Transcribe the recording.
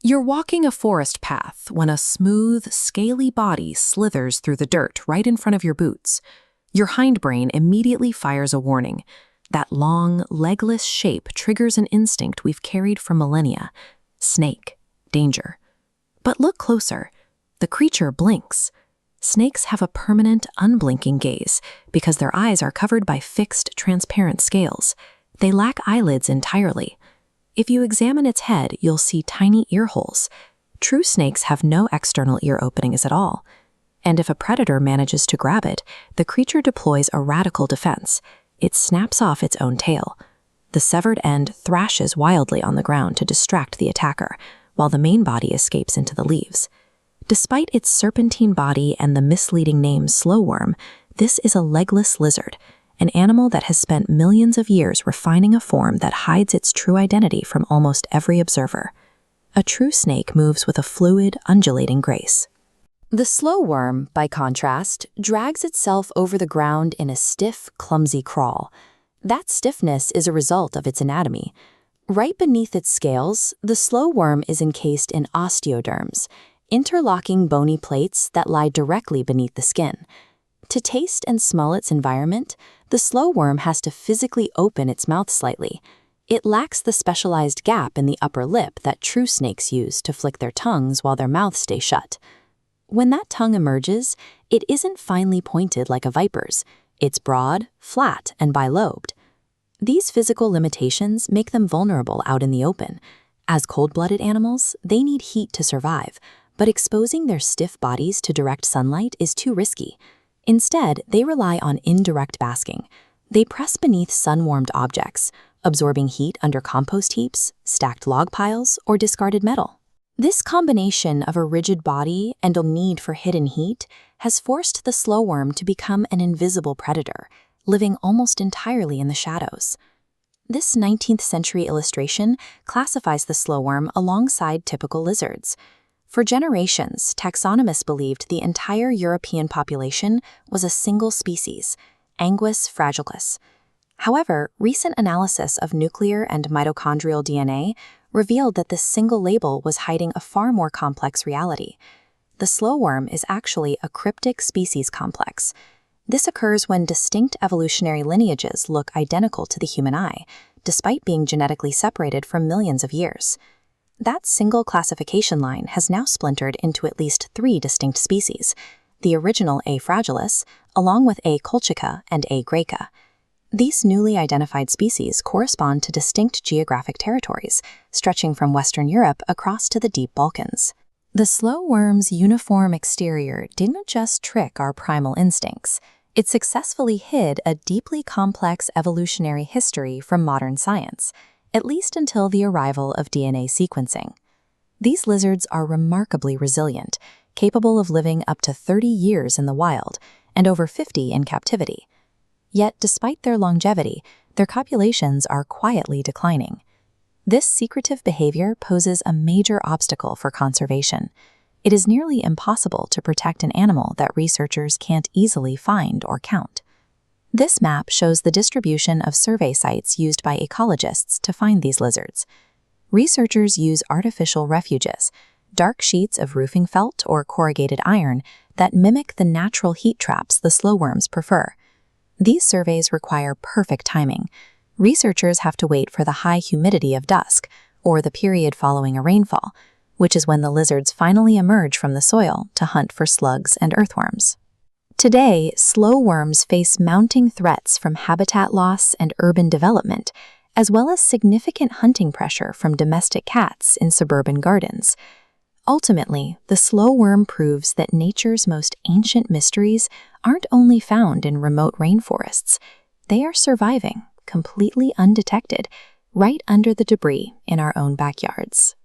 You're walking a forest path when a smooth, scaly body slithers through the dirt right in front of your boots. Your hindbrain immediately fires a warning. That long, legless shape triggers an instinct we've carried for millennia. Snake. Danger. But look closer. The creature blinks. Snakes have a permanent, unblinking gaze because their eyes are covered by fixed, transparent scales. They lack eyelids entirely. If you examine its head, you'll see tiny ear holes. True snakes have no external ear openings at all. And if a predator manages to grab it, the creature deploys a radical defense. It snaps off its own tail. The severed end thrashes wildly on the ground to distract the attacker, while the main body escapes into the leaves. Despite its serpentine body and the misleading name slowworm, this is a legless lizard, an animal that has spent millions of years refining a form that hides its true identity from almost every observer. A true snake moves with a fluid, undulating grace. The slowworm, by contrast, drags itself over the ground in a stiff, clumsy crawl. That stiffness is a result of its anatomy. Right beneath its scales, the slowworm is encased in osteoderms, interlocking bony plates that lie directly beneath the skin. To taste and smell its environment, the slowworm has to physically open its mouth slightly. It lacks the specialized gap in the upper lip that true snakes use to flick their tongues while their mouths stay shut. When that tongue emerges, it isn't finely pointed like a viper's. It's broad, flat, and bilobed. These physical limitations make them vulnerable out in the open. As cold-blooded animals, they need heat to survive, but exposing their stiff bodies to direct sunlight is too risky. Instead, they rely on indirect basking. They press beneath sun-warmed objects, absorbing heat under compost heaps, stacked log piles, or discarded metal. This combination of a rigid body and a need for hidden heat has forced the slowworm to become an invisible predator, living almost entirely in the shadows. This 19th century illustration classifies the slowworm alongside typical lizards. For generations, taxonomists believed the entire European population was a single species, Anguis fragilis. However, recent analysis of nuclear and mitochondrial DNA revealed that this single label was hiding a far more complex reality. The slowworm is actually a cryptic species complex. This occurs when distinct evolutionary lineages look identical to the human eye, despite being genetically separated for millions of years. That single classification line has now splintered into at least 3 distinct species, the original A. fragilis, along with A. colchica and A. graeca. These newly identified species correspond to distinct geographic territories, stretching from Western Europe across to the deep Balkans. The slowworm's uniform exterior didn't just trick our primal instincts. It successfully hid a deeply complex evolutionary history from modern science, at least until the arrival of DNA sequencing. These lizards are remarkably resilient, capable of living up to 30 years in the wild and over 50 in captivity. Yet, despite their longevity, their copulations are quietly declining. This secretive behavior poses a major obstacle for conservation. It is nearly impossible to protect an animal that researchers can't easily find or count. This map shows the distribution of survey sites used by ecologists to find these lizards. Researchers use artificial refuges, dark sheets of roofing felt or corrugated iron that mimic the natural heat traps the slowworms prefer. These surveys require perfect timing. Researchers have to wait for the high humidity of dusk, or the period following a rainfall, which is when the lizards finally emerge from the soil to hunt for slugs and earthworms. Today, slowworms face mounting threats from habitat loss and urban development, as well as significant hunting pressure from domestic cats in suburban gardens. Ultimately, the slowworm proves that nature's most ancient mysteries aren't only found in remote rainforests. They are surviving, completely undetected, right under the debris in our own backyards.